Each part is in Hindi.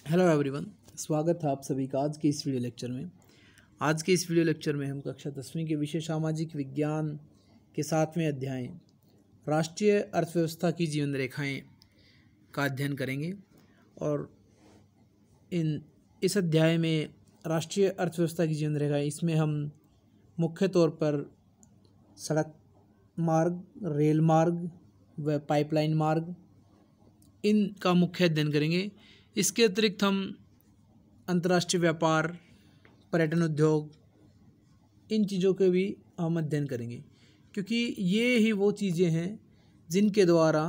हेलो एवरीवन, स्वागत है आप सभी का आज के इस वीडियो लेक्चर में। आज के इस वीडियो लेक्चर में हम कक्षा 10वीं के विषय सामाजिक विज्ञान के 7वें अध्याय राष्ट्रीय अर्थव्यवस्था की जीवन रेखाएं का अध्ययन करेंगे। और इस अध्याय में राष्ट्रीय अर्थव्यवस्था की जीवन रेखाएं, इसमें हम मुख्य तौर पर सड़क मार्ग, रेल मार्ग व पाइपलाइन मार्ग इनका मुख्य अध्ययन करेंगे। इसके अतिरिक्त हम अंतर्राष्ट्रीय व्यापार, पर्यटन उद्योग, इन चीज़ों के भी हम अध्ययन करेंगे, क्योंकि ये ही वो चीज़ें हैं जिनके द्वारा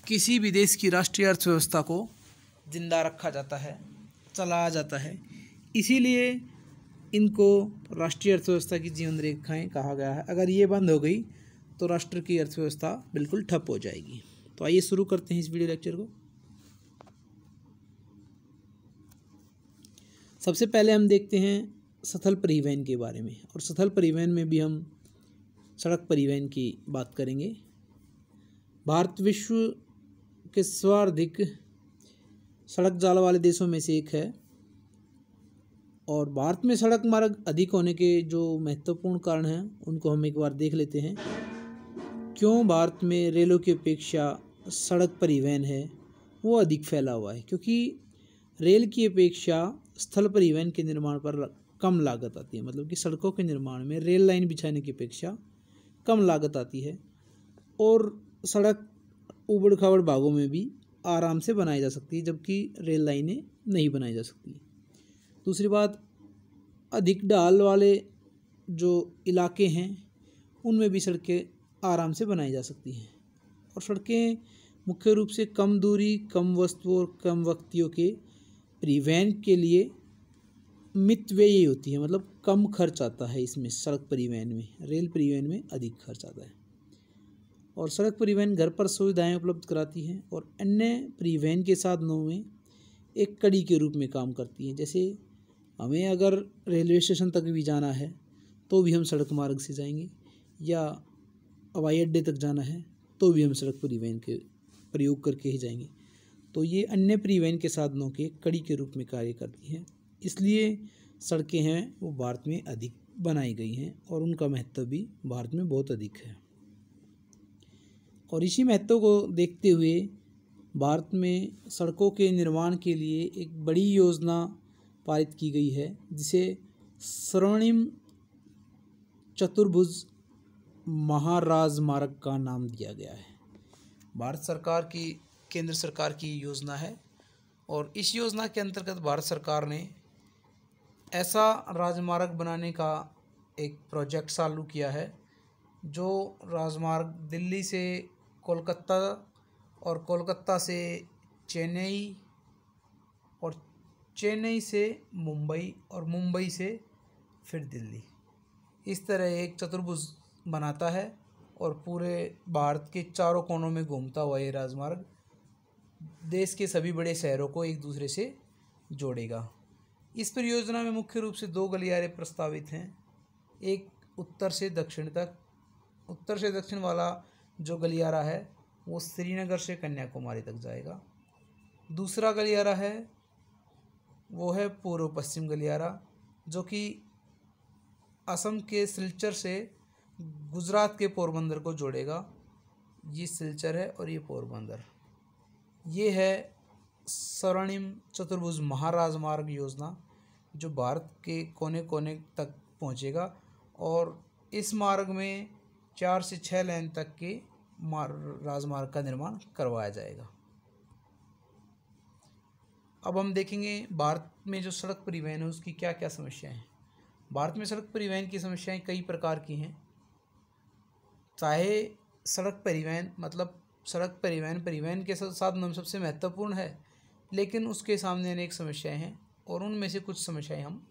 किसी भी देश की राष्ट्रीय अर्थव्यवस्था को जिंदा रखा जाता है, चलाया जाता है। इसीलिए इनको राष्ट्रीय अर्थव्यवस्था की जीवन रेखाएं कहा गया है। अगर ये बंद हो गई तो राष्ट्र की अर्थव्यवस्था बिल्कुल ठप हो जाएगी। तो आइए शुरू करते हैं इस वीडियो लेक्चर को। सबसे पहले हम देखते हैं स्थल परिवहन के बारे में, और स्थल परिवहन में भी हम सड़क परिवहन की बात करेंगे। भारत विश्व के सर्वाधिक सड़क जाल वाले देशों में से एक है, और भारत में सड़क मार्ग अधिक होने के जो महत्वपूर्ण कारण हैं उनको हम एक बार देख लेते हैं। क्यों भारत में रेलों की अपेक्षा सड़क परिवहन है वो अधिक फैला हुआ है? क्योंकि रेल की अपेक्षा स्थल परिवहन के निर्माण पर कम लागत आती है। मतलब कि सड़कों के निर्माण में रेल लाइन बिछाने की अपेक्षा कम लागत आती है, और सड़क उबड़ खाबड़ भागों में भी आराम से बनाई जा सकती है, जबकि रेल लाइनें नहीं बनाई जा सकती। दूसरी बात, अधिक ढाल वाले जो इलाके हैं उनमें भी सड़कें आराम से बनाई जा सकती हैं। और सड़कें मुख्य रूप से कम दूरी, कम वस्तु और कम व्यक्तियों के परिवहन के लिए मितव्ययी होती है। मतलब कम खर्च आता है इसमें सड़क परिवहन में। रेल परिवहन में अधिक खर्च आता है। और सड़क परिवहन घर पर सुविधाएं उपलब्ध कराती है और अन्य परिवहन के साधनों में एक कड़ी के रूप में काम करती है। जैसे हमें अगर रेलवे स्टेशन तक भी जाना है तो भी हम सड़क मार्ग से जाएंगे, या हवाई अड्डे तक जाना है तो भी हम सड़क परिवहन के प्रयोग करके ही जाएंगे। तो ये अन्य परिवहन के साधनों के कड़ी के रूप में कार्य करती हैं। इसलिए सड़कें हैं वो भारत में अधिक बनाई गई हैं, और उनका महत्व भी भारत में बहुत अधिक है। और इसी महत्व को देखते हुए भारत में सड़कों के निर्माण के लिए एक बड़ी योजना पारित की गई है, जिसे स्वर्णिम चतुर्भुज महाराजमार्ग का नाम दिया गया है। भारत सरकार की, केंद्र सरकार की योजना है, और इस योजना के अंतर्गत भारत सरकार ने ऐसा राजमार्ग बनाने का एक प्रोजेक्ट चालू किया है, जो राजमार्ग दिल्ली से कोलकाता और कोलकाता से चेन्नई और चेन्नई से मुंबई और मुंबई से फिर दिल्ली, इस तरह एक चतुर्भुज बनाता है, और पूरे भारत के चारों कोनों में घूमता हुआ ये राजमार्ग देश के सभी बड़े शहरों को एक दूसरे से जोड़ेगा। इस परियोजना में मुख्य रूप से 2 गलियारे प्रस्तावित हैं। एक उत्तर से दक्षिण तक, उत्तर से दक्षिण वाला जो गलियारा है वो श्रीनगर से कन्याकुमारी तक जाएगा। दूसरा गलियारा है वो है पूर्व पश्चिम गलियारा, जो कि असम के सिलचर से गुजरात के पोरबंदर को जोड़ेगा। ये सिलचर है और ये पोरबंदर। ये है स्वर्णिम चतुर्भुज महाराजमार्ग योजना, जो भारत के कोने कोने तक पहुंचेगा, और इस मार्ग में 4 से 6 लेन तक के राजमार्ग का निर्माण करवाया जाएगा। अब हम देखेंगे भारत में जो सड़क परिवहन है उसकी क्या क्या समस्याएं हैं। भारत में सड़क परिवहन की समस्याएं कई प्रकार की हैं। चाहे सड़क परिवहन मतलब सड़क परिवहन के साधनों में सबसे महत्वपूर्ण है, लेकिन उसके सामने अनेक समस्याएं हैं, और उनमें से कुछ समस्याएं हम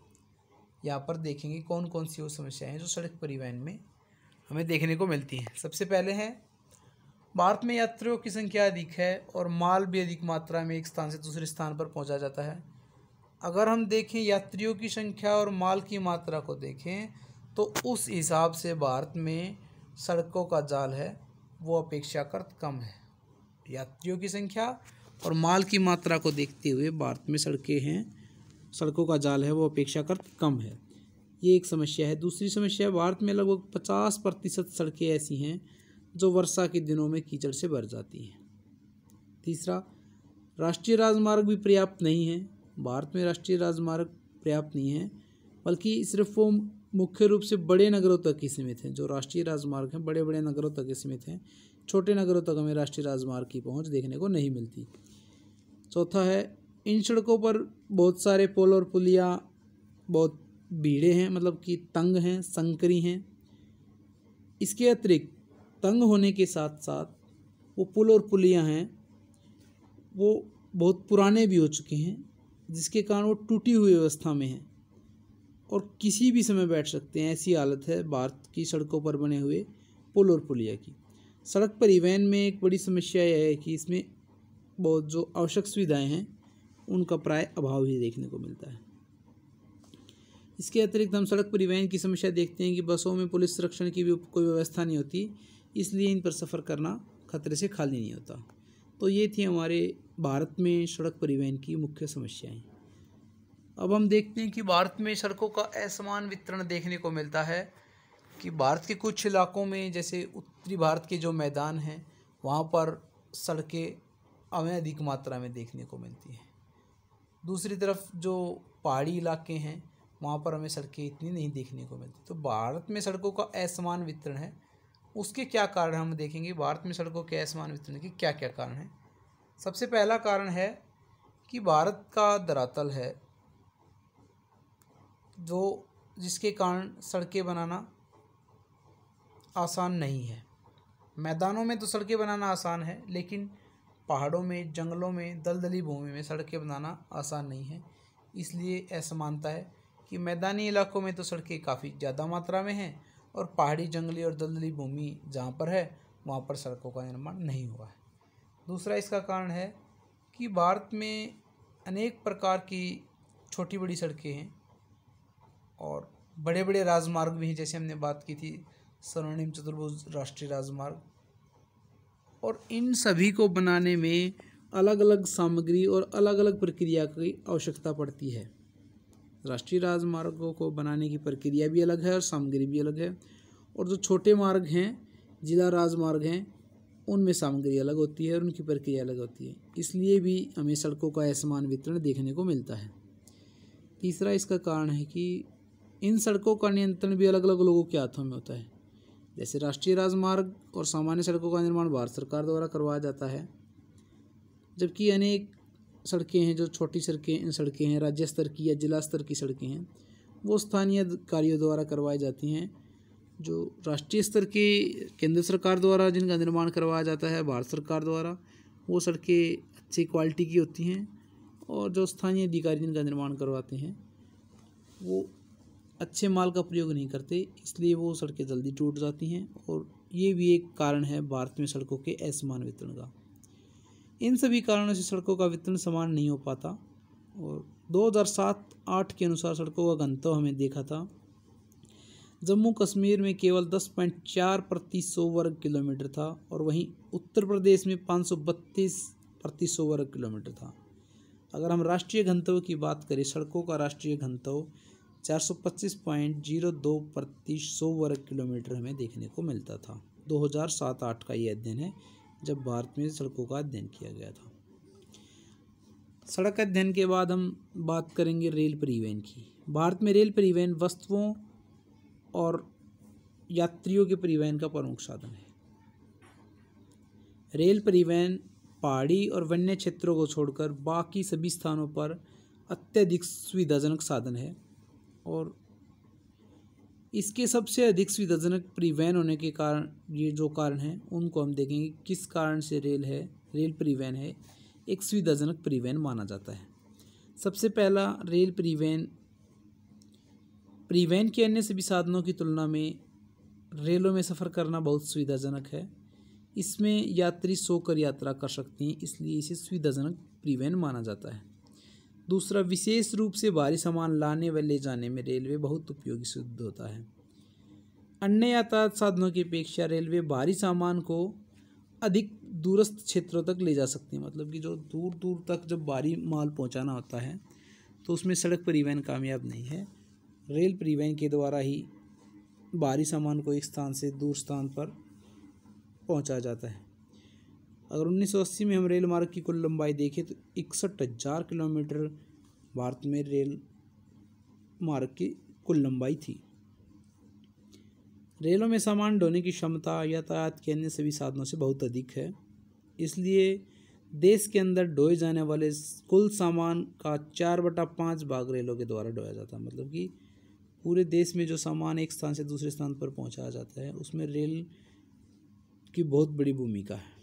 यहाँ पर देखेंगे। कौन कौन सी वो समस्याएं हैं जो सड़क परिवहन में हमें देखने को मिलती हैं। सबसे पहले है, भारत में यात्रियों की संख्या अधिक है और माल भी अधिक मात्रा में एक स्थान से दूसरे स्थान पर पहुँचा जाता है। अगर हम देखें यात्रियों की संख्या और माल की मात्रा को देखें तो उस हिसाब से भारत में सड़कों का जाल है वो अपेक्षाकृत कम है। यात्रियों की संख्या और माल की मात्रा को देखते हुए भारत में सड़कों का जाल है वो अपेक्षाकृत कम है। ये एक समस्या है। दूसरी समस्या, भारत में लगभग 50% सड़कें ऐसी हैं जो वर्षा के दिनों में कीचड़ से भर जाती हैं। तीसरा, राष्ट्रीय राजमार्ग भी पर्याप्त नहीं है। भारत में राष्ट्रीय राजमार्ग पर्याप्त नहीं है, बल्कि सिर्फ वो मुख्य रूप से बड़े नगरों तक ही सीमित हैं। जो राष्ट्रीय राजमार्ग हैं बड़े बड़े नगरों तक ही सीमित हैं, छोटे नगरों तक हमें राष्ट्रीय राजमार्ग की पहुंच देखने को नहीं मिलती। चौथा है, इन सड़कों पर बहुत सारे पुल और पुलिया बहुत भीड़े हैं, मतलब कि तंग हैं, संकरी हैं। इसके अतिरिक्त तंग होने के साथ साथ वो पुल और पुलियाँ हैं वो बहुत पुराने भी हो चुके हैं, जिसके कारण वो टूटी हुई अवस्था में हैं और किसी भी समय बैठ सकते हैं। ऐसी हालत है भारत की सड़कों पर बने हुए पुल और पुलिया की। सड़क परिवहन में एक बड़ी समस्या यह है कि इसमें बहुत जो आवश्यक सुविधाएं हैं उनका प्राय अभाव ही देखने को मिलता है। इसके अतिरिक्त हम सड़क परिवहन की समस्या देखते हैं कि बसों में पुलिस संरक्षण की भी कोई व्यवस्था नहीं होती, इसलिए इन पर सफ़र करना खतरे से खाली नहीं होता। तो ये थी हमारे भारत में सड़क परिवहन की मुख्य समस्याएं। अब हम देखते हैं कि भारत में सड़कों का असमान वितरण देखने को मिलता है कि भारत के कुछ इलाकों में, जैसे उत्तरी भारत के जो मैदान हैं वहाँ पर सड़कें हमें अधिक मात्रा में देखने को मिलती हैं। दूसरी तरफ जो पहाड़ी इलाके हैं वहाँ पर हमें सड़कें इतनी नहीं देखने को मिलती। तो भारत में सड़कों का असमान वितरण है, उसके क्या कारण हम देखेंगे। भारत में सड़कों के असमान वितरण के क्या क्या कारण हैं। सबसे पहला कारण है कि भारत का धरातल है जिसके कारण सड़कें बनाना आसान नहीं है। मैदानों में तो सड़कें बनाना आसान है, लेकिन पहाड़ों में, जंगलों में, दलदली भूमि में सड़कें बनाना आसान नहीं है। इसलिए असमानता है कि मैदानी इलाकों में तो सड़कें काफ़ी ज़्यादा मात्रा में हैं और पहाड़ी, जंगली और दलदली भूमि जहाँ पर है वहाँ पर सड़कों का निर्माण नहीं हुआ है। दूसरा इसका कारण है कि भारत में अनेक प्रकार की छोटी बड़ी सड़कें हैं और बड़े बड़े राजमार्ग भी हैं, जैसे हमने बात की थी स्वर्णिम चतुर्भुज राष्ट्रीय राजमार्ग। और इन सभी को बनाने में अलग अलग सामग्री और अलग अलग प्रक्रिया की आवश्यकता पड़ती है। राष्ट्रीय राजमार्गों को बनाने की प्रक्रिया भी अलग है और सामग्री भी अलग है। और जो छोटे मार्ग हैं, जिला राजमार्ग हैं, उनमें सामग्री अलग होती है और उनकी प्रक्रिया अलग होती है। इसलिए भी हमें सड़कों का असमान वितरण देखने को मिलता है। तीसरा इसका कारण है कि इन सड़कों का नियंत्रण भी अलग अलग लोगों के हाथों में होता है। जैसे राष्ट्रीय राजमार्ग और सामान्य सड़कों का निर्माण भारत सरकार द्वारा करवाया जाता है, जबकि अनेक सड़कें हैं जो छोटी सड़कें हैं, राज्य स्तर की या जिला स्तर की सड़कें हैं, वो स्थानीय अधिकारियों द्वारा करवाई जाती हैं। जो राष्ट्रीय स्तर के केंद्र सरकार द्वारा जिनका निर्माण करवाया जाता है भारत सरकार द्वारा, वो सड़कें अच्छी क्वालिटी की होती हैं और जो स्थानीय अधिकारी जिनका निर्माण करवाते हैं वो अच्छे माल का प्रयोग नहीं करते, इसलिए वो सड़कें जल्दी टूट जाती हैं। और ये भी एक कारण है भारत में सड़कों के असमान वितरण का। इन सभी कारणों से सड़कों का वितरण समान नहीं हो पाता। और 2007-08 के अनुसार सड़कों का घनत्व हमें देखा था, जम्मू कश्मीर में केवल 10.4 प्रति 100 वर्ग किलोमीटर था और वहीं उत्तर प्रदेश में 532 प्रति 100 वर्ग किलोमीटर था। अगर हम राष्ट्रीय घनत्व की बात करें, सड़कों का राष्ट्रीय घनत्व 425.02 प्रति 100 वर्ग किलोमीटर हमें देखने को मिलता था। 2007-08 का ये अध्ययन है, जब भारत में सड़कों का अध्ययन किया गया था। सड़क अध्ययन के बाद हम बात करेंगे रेल परिवहन की। भारत में रेल परिवहन वस्तुओं और यात्रियों के परिवहन का प्रमुख साधन है। रेल परिवहन पहाड़ी और वन्य क्षेत्रों को छोड़कर बाकी सभी स्थानों पर अत्यधिक सुविधाजनक साधन है और इसके सबसे अधिक सुविधाजनक परिवहन होने के कारण, ये जो कारण हैं उनको हम देखेंगे किस कारण से रेल परिवहन है एक सुविधाजनक परिवहन माना जाता है। सबसे पहला, रेल परिवहन के अन्य सभी साधनों की तुलना में रेलों में सफ़र करना बहुत सुविधाजनक है। इसमें यात्री सोकर यात्रा कर सकते हैं, इसलिए इसे सुविधाजनक परिवहन माना जाता है। दूसरा, विशेष रूप से भारी सामान लाने व ले जाने में रेलवे बहुत उपयोगी सिद्ध होता है। अन्य यातायात साधनों की अपेक्षा रेलवे भारी सामान को अधिक दूरस्थ क्षेत्रों तक ले जा सकती हैं। मतलब कि जो दूर दूर तक जब भारी माल पहुंचाना होता है तो उसमें सड़क परिवहन कामयाब नहीं है। रेल परिवहन के द्वारा ही भारी सामान को एक स्थान से दूर स्थान पर पहुंचाया जाता है। अगर 1980 में हम रेल मार्ग की कुल लंबाई देखें तो 61,000 किलोमीटर भारत में रेल मार्ग की कुल लंबाई थी। रेलों में सामान ढोने की क्षमता यातायात के अन्य सभी साधनों से बहुत अधिक है। इसलिए देश के अंदर ढोए जाने वाले कुल सामान का 4/5 भाग रेलों के द्वारा ढोया जाता है। मतलब कि पूरे देश में जो सामान एक स्थान से दूसरे स्थान पर पहुंचाया जाता है उसमें रेल की बहुत बड़ी भूमिका है।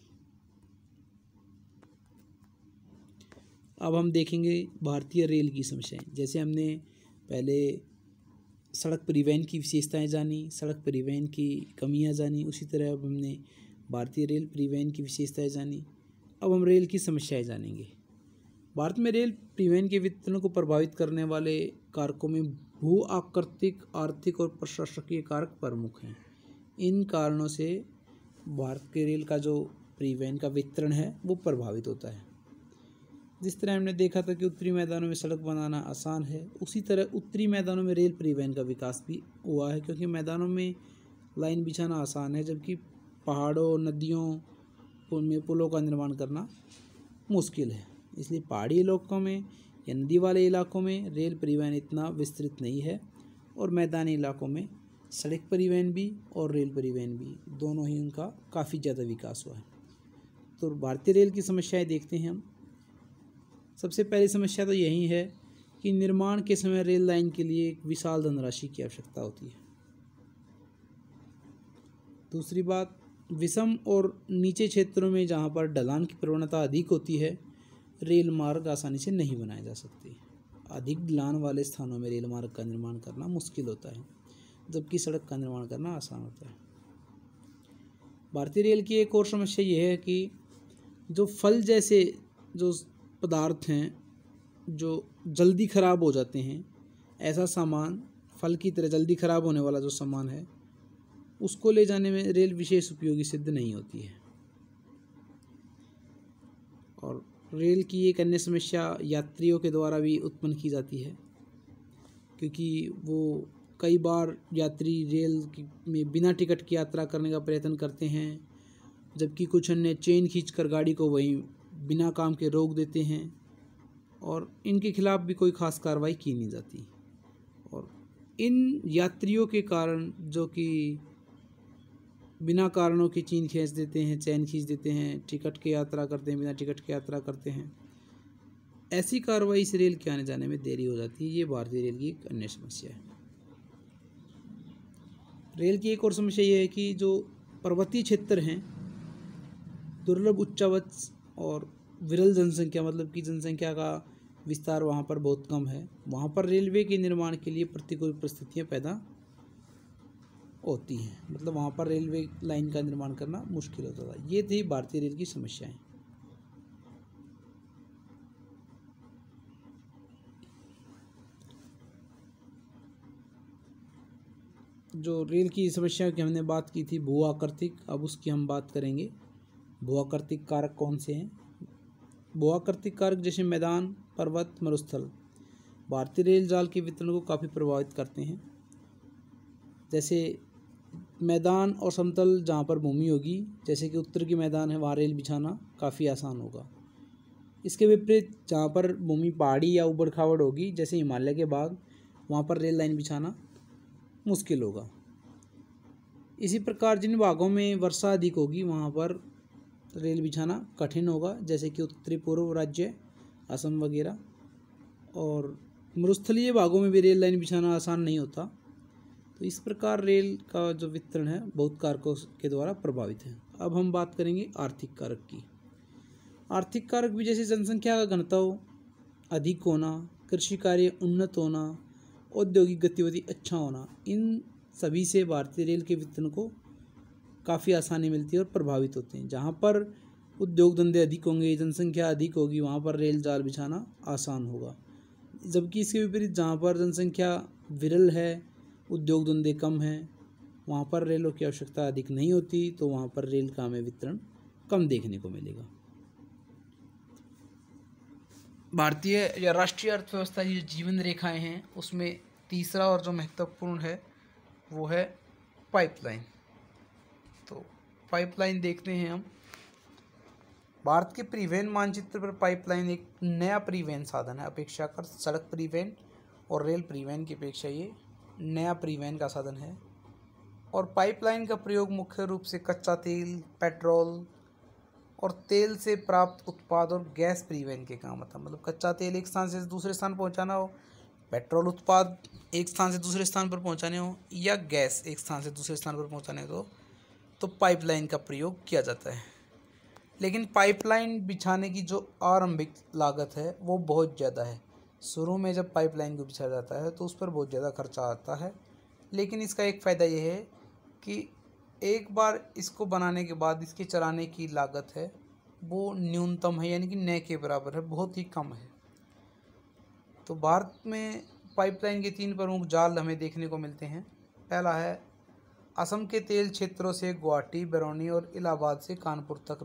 अब हम देखेंगे भारतीय रेल की समस्याएं। जैसे हमने पहले सड़क परिवहन की विशेषताएं जानी, सड़क परिवहन की कमियां जानी, उसी तरह अब हमने भारतीय रेल परिवहन की विशेषताएं जानी। अब हम रेल की समस्याएं जानेंगे। भारत में रेल परिवहन के वितरण को प्रभावित करने वाले कारकों में भू आकृतिक, आर्थिक और प्रशासकीय कारक प्रमुख हैं। इन कारणों से भारत के रेल का जो परिवहन का वितरण है वो प्रभावित होता है। जिस तरह हमने देखा था कि उत्तरी मैदानों में सड़क बनाना आसान है, उसी तरह उत्तरी मैदानों में रेल परिवहन का विकास भी हुआ है, क्योंकि मैदानों में लाइन बिछाना आसान है जबकि पहाड़ों, नदियों में पुलों का निर्माण करना मुश्किल है। इसलिए पहाड़ी इलाकों में या नदी वाले इलाकों में रेल परिवहन इतना विस्तृत नहीं है और मैदानी इलाकों में सड़क परिवहन भी और रेल परिवहन भी दोनों ही उनका काफ़ी ज़्यादा विकास हुआ है। तो भारतीय रेल की समस्याएं देखते हैं हम। सबसे पहली समस्या तो यही है कि निर्माण के समय रेल लाइन के लिए एक विशाल धनराशि की आवश्यकता होती है। दूसरी बात, विषम और नीचे क्षेत्रों में जहाँ पर ढलान की प्रवणता अधिक होती है रेल मार्ग आसानी से नहीं बनाए जा सकते। अधिक ढलान वाले स्थानों में रेल मार्ग का निर्माण करना मुश्किल होता है जबकि सड़क का निर्माण करना आसान होता है। भारतीय रेल की एक और समस्या यह है कि जो फल जैसे जो पदार्थ हैं जो जल्दी ख़राब हो जाते हैं, ऐसा सामान, फल की तरह जल्दी ख़राब होने वाला जो सामान है उसको ले जाने में रेल विशेष उपयोगी सिद्ध नहीं होती है। और रेल की एक अन्य समस्या यात्रियों के द्वारा भी उत्पन्न की जाती है, क्योंकि वो कई बार यात्री रेल में बिना टिकट की यात्रा करने का प्रयत्न करते हैं, जबकि कुछ अन्य चेन खींचकर गाड़ी को वहीं बिना काम के रोक देते हैं और इनके खिलाफ भी कोई खास कार्रवाई की नहीं जाती। और इन यात्रियों के कारण जो कि बिना कारणों की चेन खींच देते हैं, चैन खींच देते हैं, टिकट की यात्रा करते हैं, बिना टिकट की यात्रा करते हैं, ऐसी कार्रवाई से रेल के आने जाने में देरी हो जाती है। ये भारतीय रेल की एक अन्य समस्या है। रेल की एक और समस्या ये है कि जो पर्वतीय क्षेत्र हैं, दुर्लभ उच्चावच और विरल जनसंख्या, मतलब कि जनसंख्या का विस्तार वहाँ पर बहुत कम है, वहाँ पर रेलवे के निर्माण के लिए प्रतिकूल परिस्थितियाँ पैदा होती हैं। मतलब वहाँ पर रेलवे लाइन का निर्माण करना मुश्किल होता था। ये थी भारतीय रेल की समस्याएं। जो रेल की समस्या की हमने बात की थी भू आकृतिक, अब उसकी हम बात करेंगे। भू आकृतिक कारक कौन से हैं? भू आकृतिक कारक जैसे मैदान, पर्वत, मरुस्थल भारतीय रेल जाल के वितरण को काफ़ी प्रभावित करते हैं। जैसे मैदान और समतल जहाँ पर भूमि होगी, जैसे कि उत्तर की मैदान है, वहाँ रेल बिछाना काफ़ी आसान होगा। इसके विपरीत जहाँ पर भूमि पहाड़ी या ऊबड़ खाबड़ होगी, जैसे हिमालय के भाग, वहाँ पर रेल लाइन बिछाना मुश्किल होगा। इसी प्रकार जिन भागों में वर्षा अधिक होगी वहाँ पर रेल बिछाना कठिन होगा, जैसे कि उत्तरी पूर्व राज्य, असम वगैरह। और मरुस्थलीय भागों में भी रेल लाइन बिछाना आसान नहीं होता। तो इस प्रकार रेल का जो वितरण है बहुत कारकों के द्वारा प्रभावित है। अब हम बात करेंगे आर्थिक कारक की। आर्थिक कारक भी जैसे जनसंख्या का घनत्व अधिक होना, कृषि कार्य उन्नत होना, औद्योगिक गतिविधि अच्छा होना, इन सभी से भारतीय रेल के वितरण को काफ़ी आसानी मिलती है और प्रभावित होते हैं। जहाँ पर उद्योग धंधे अधिक होंगे, जनसंख्या अधिक होगी, वहाँ पर रेल जाल बिछाना आसान होगा। जबकि इसके विपरीत जहाँ पर जनसंख्या विरल है, उद्योग धंधे कम हैं, वहाँ पर रेलों की आवश्यकता अधिक नहीं होती, तो वहाँ पर रेल का हमें वितरण कम देखने को मिलेगा। भारतीय या राष्ट्रीय अर्थव्यवस्था की जो जीवन रेखाएं हैं उसमें तीसरा और जो महत्वपूर्ण है वो है पाइपलाइन। तो पाइपलाइन देखते हैं हम। भारत के परिवहन मानचित्र पर पाइपलाइन एक नया परिवहन साधन है। अपेक्षाकृत सड़क परिवहन और रेल परिवहन की अपेक्षा ये नया परिवहन का साधन है। और पाइपलाइन का प्रयोग मुख्य रूप से कच्चा तेल, पेट्रोल और तेल से प्राप्त उत्पाद और गैस परिवहन के काम आता है। मतलब कच्चा तेल एक स्थान से दूसरे स्थान पहुंचाना हो, पेट्रोल उत्पाद एक स्थान से दूसरे स्थान पर पहुंचाने हो, या गैस एक स्थान से दूसरे स्थान पर पहुंचाने हो तो पाइपलाइन का प्रयोग किया जाता है। लेकिन पाइपलाइन बिछाने की जो आरंभिक लागत है वो बहुत ज़्यादा है। शुरू में जब पाइपलाइन को बिछाया जाता है तो उस पर बहुत ज़्यादा खर्चा आता है, लेकिन इसका एक फ़ायदा ये है कि एक बार इसको बनाने के बाद इसके चलाने की लागत है वो न्यूनतम है, यानी कि न के बराबर है, बहुत ही कम है। तो भारत में पाइपलाइन के 3 प्रमुख जाल हमें देखने को मिलते हैं। पहला है असम के तेल क्षेत्रों से गुवाहाटी, बरौनी और इलाहाबाद से कानपुर तक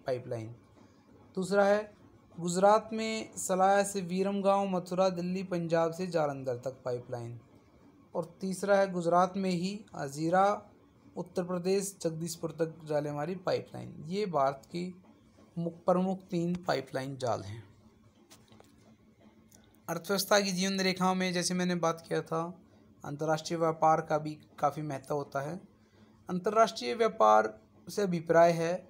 पाइपलाइन। दूसरा है गुजरात में सलाया से विरमगांव, मथुरा, दिल्ली, पंजाब से जालंधर तक पाइपलाइन। और तीसरा है गुजरात में ही हजीरा, उत्तर प्रदेश, जगदीशपुर तक जाने वाली पाइपलाइन। ये भारत की प्रमुख 3 पाइपलाइन जाल हैं। अर्थव्यवस्था की जीवन रेखाओं में जैसे मैंने बात किया था, अंतर्राष्ट्रीय व्यापार का भी काफ़ी महत्व होता है। अंतर्राष्ट्रीय व्यापार से अभिप्राय है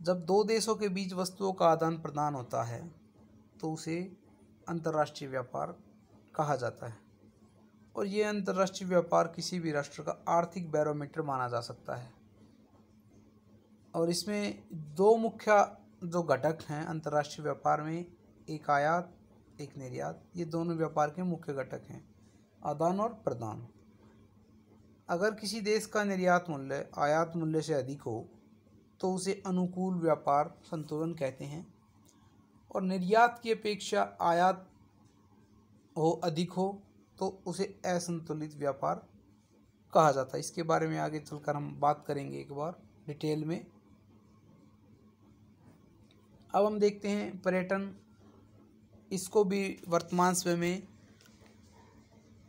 जब 2 देशों के बीच वस्तुओं का आदान प्रदान होता है तो उसे अंतर्राष्ट्रीय व्यापार कहा जाता है। और ये अंतर्राष्ट्रीय व्यापार किसी भी राष्ट्र का आर्थिक बैरोमीटर माना जा सकता है। और इसमें 2 मुख्य जो घटक हैं अंतर्राष्ट्रीय व्यापार में, एक आयात, एक निर्यात। ये दोनों व्यापार के मुख्य घटक हैं, आदान और प्रदान। अगर किसी देश का निर्यात मूल्य आयात मूल्य से अधिक हो तो उसे अनुकूल व्यापार संतुलन कहते हैं, और निर्यात की अपेक्षा आयात अधिक हो तो उसे असंतुलित व्यापार कहा जाता है। इसके बारे में आगे चलकर हम बात करेंगे एक बार डिटेल में। अब हम देखते हैं पर्यटन। इसको भी वर्तमान समय में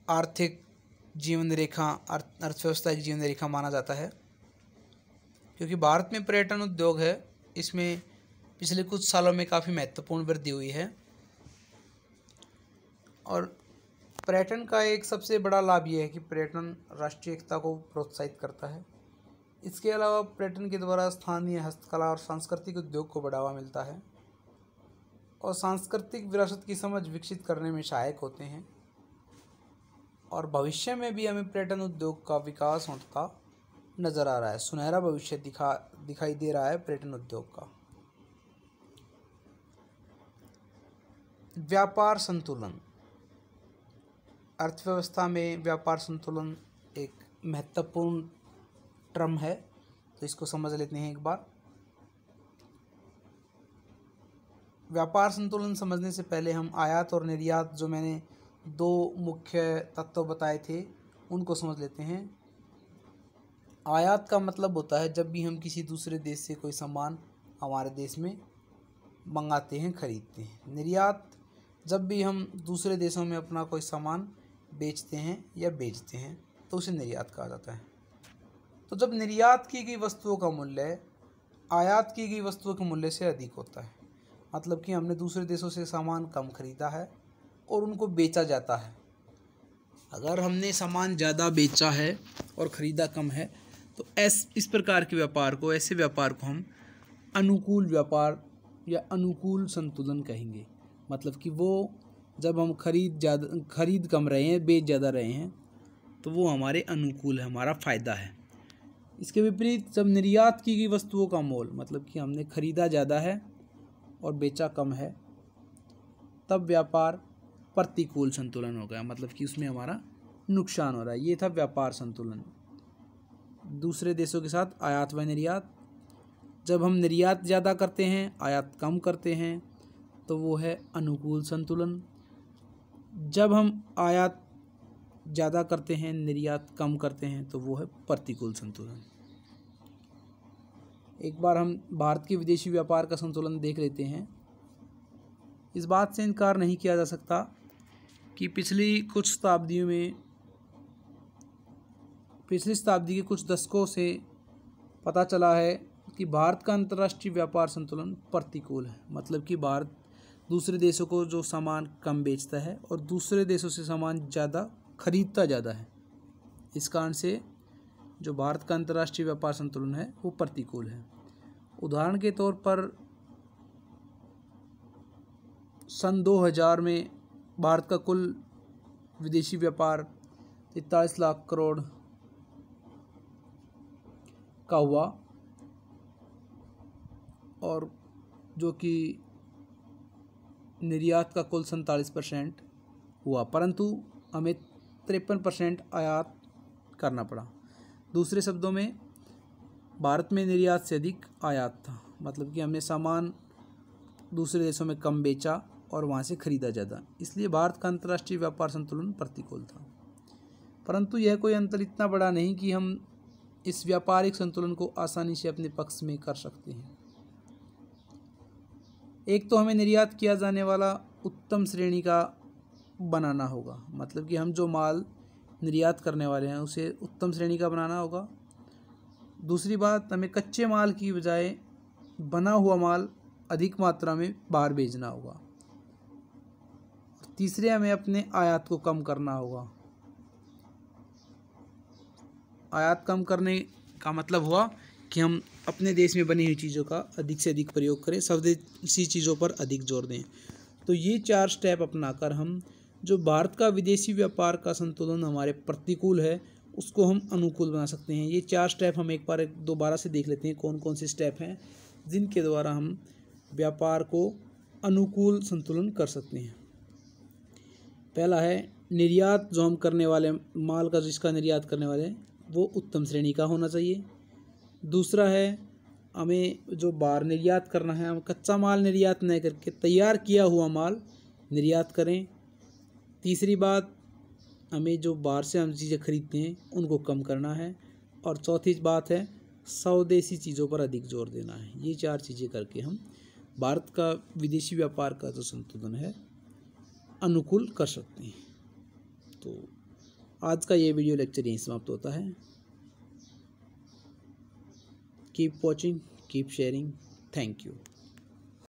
आर्थिक जीवन रेखा, अर्थव्यवस्था की जीवन रेखा माना जाता है, क्योंकि भारत में पर्यटन उद्योग है, इसमें पिछले कुछ सालों में काफ़ी महत्वपूर्ण वृद्धि हुई है। और पर्यटन का एक सबसे बड़ा लाभ ये है कि पर्यटन राष्ट्रीय एकता को प्रोत्साहित करता है। इसके अलावा पर्यटन के द्वारा स्थानीय हस्तकला और सांस्कृतिक उद्योग को बढ़ावा मिलता है और सांस्कृतिक विरासत की समझ विकसित करने में सहायक होते हैं। और भविष्य में भी हमें पर्यटन उद्योग का विकास होता नज़र आ रहा है। सुनहरा भविष्य दिखाई दे रहा है पर्यटन उद्योग का। व्यापार संतुलन। अर्थव्यवस्था में व्यापार संतुलन एक महत्वपूर्ण टर्म है, तो इसको समझ लेते हैं एक बार। व्यापार संतुलन समझने से पहले हम आयात और निर्यात, जो मैंने 2 मुख्य तत्व बताए थे, उनको समझ लेते हैं। आयात का मतलब होता है जब भी हम किसी दूसरे देश से कोई सामान हमारे देश में मंगाते हैं, खरीदते हैं। निर्यात जब भी हम दूसरे देशों में अपना कोई सामान बेचते हैं या बेचते हैं तो उसे निर्यात कहा जाता है। तो जब निर्यात की गई वस्तुओं का मूल्य आयात की गई वस्तुओं के मूल्य से अधिक होता है, मतलब कि हमने दूसरे देशों से सामान कम खरीदा है और उनको बेचा जाता है। अगर हमने सामान ज़्यादा बेचा है और ख़रीदा कम है तो इस प्रकार के व्यापार को, ऐसे व्यापार को हम अनुकूल व्यापार या अनुकूल संतुलन कहेंगे। मतलब कि वो जब हम खरीद कम रहे हैं, बेच ज़्यादा रहे हैं, तो वो हमारे अनुकूल है, हमारा फ़ायदा है। इसके विपरीत जब निर्यात की गई वस्तुओं का मोल, मतलब कि हमने खरीदा ज़्यादा है और बेचा कम है, तब व्यापार प्रतिकूल संतुलन हो गया, मतलब कि उसमें हमारा नुकसान हो रहा है। ये था व्यापार संतुलन। दूसरे देशों के साथ आयात व निर्यात। जब हम निर्यात ज़्यादा करते हैं, आयात कम करते हैं, तो वो है अनुकूल संतुलन। जब हम आयात ज़्यादा करते हैं, निर्यात कम करते हैं, तो वो है प्रतिकूल संतुलन। एक बार हम भारत के विदेशी व्यापार का संतुलन देख लेते हैं। इस बात से इनकार नहीं किया जा सकता कि पिछली शताब्दी के कुछ दशकों से पता चला है कि भारत का अंतर्राष्ट्रीय व्यापार संतुलन प्रतिकूल है। मतलब कि भारत दूसरे देशों को जो सामान कम बेचता है और दूसरे देशों से सामान ज़्यादा खरीदता ज़्यादा है। इस कारण से जो भारत का अंतर्राष्ट्रीय व्यापार संतुलन है वो प्रतिकूल है। उदाहरण के तौर पर सन 2000 में भारत का कुल विदेशी व्यापार 43 लाख करोड़ का हुआ और जो कि निर्यात का कुल 47% हुआ, परंतु हमें 53% आयात करना पड़ा। दूसरे शब्दों में भारत में निर्यात से अधिक आयात था। मतलब कि हमने सामान दूसरे देशों में कम बेचा और वहाँ से खरीदा ज़्यादा, इसलिए भारत का अंतर्राष्ट्रीय व्यापार संतुलन प्रतिकूल था। परंतु यह कोई अंतर इतना बड़ा नहीं कि हम इस व्यापारिक संतुलन को आसानी से अपने पक्ष में कर सकते हैं। एक तो हमें निर्यात किया जाने वाला उत्तम श्रेणी का बनाना होगा। मतलब कि हम जो माल निर्यात करने वाले हैं उसे उत्तम श्रेणी का बनाना होगा। दूसरी बात, हमें कच्चे माल की बजाय बना हुआ माल अधिक मात्रा में बाहर भेजना होगा। तीसरे, हमें अपने आयात को कम करना होगा। आयात कम करने का मतलब हुआ कि हम अपने देश में बनी हुई चीज़ों का अधिक से अधिक प्रयोग करें, स्वदेशी चीज़ों पर अधिक जोर दें। तो ये 4 स्टेप अपनाकर हम जो भारत का विदेशी व्यापार का संतुलन हमारे प्रतिकूल है उसको हम अनुकूल बना सकते हैं। ये 4 स्टेप हम एक बार दोबारा से देख लेते हैं कौन कौन से स्टेप हैं जिनके द्वारा हम व्यापार को अनुकूल संतुलन कर सकते हैं। पहला है निर्यात, जो हम करने वाले माल का जिसका निर्यात करने वाले हैं वो उत्तम श्रेणी का होना चाहिए। दूसरा है हमें जो बाहर निर्यात करना है, हम कच्चा माल निर्यात न करके तैयार किया हुआ माल निर्यात करें। तीसरी बात, हमें जो बाहर से हम चीज़ें खरीदते हैं उनको कम करना है। और चौथी बात है स्वदेशी चीज़ों पर अधिक जोर देना है। ये 4 चीज़ें करके हम भारत का विदेशी व्यापार का जो संतुलन है अनुकूल कर सकते हैं। तो आज का ये वीडियो लेक्चर यहीं समाप्त होता है। Keep watching, keep sharing, thank you.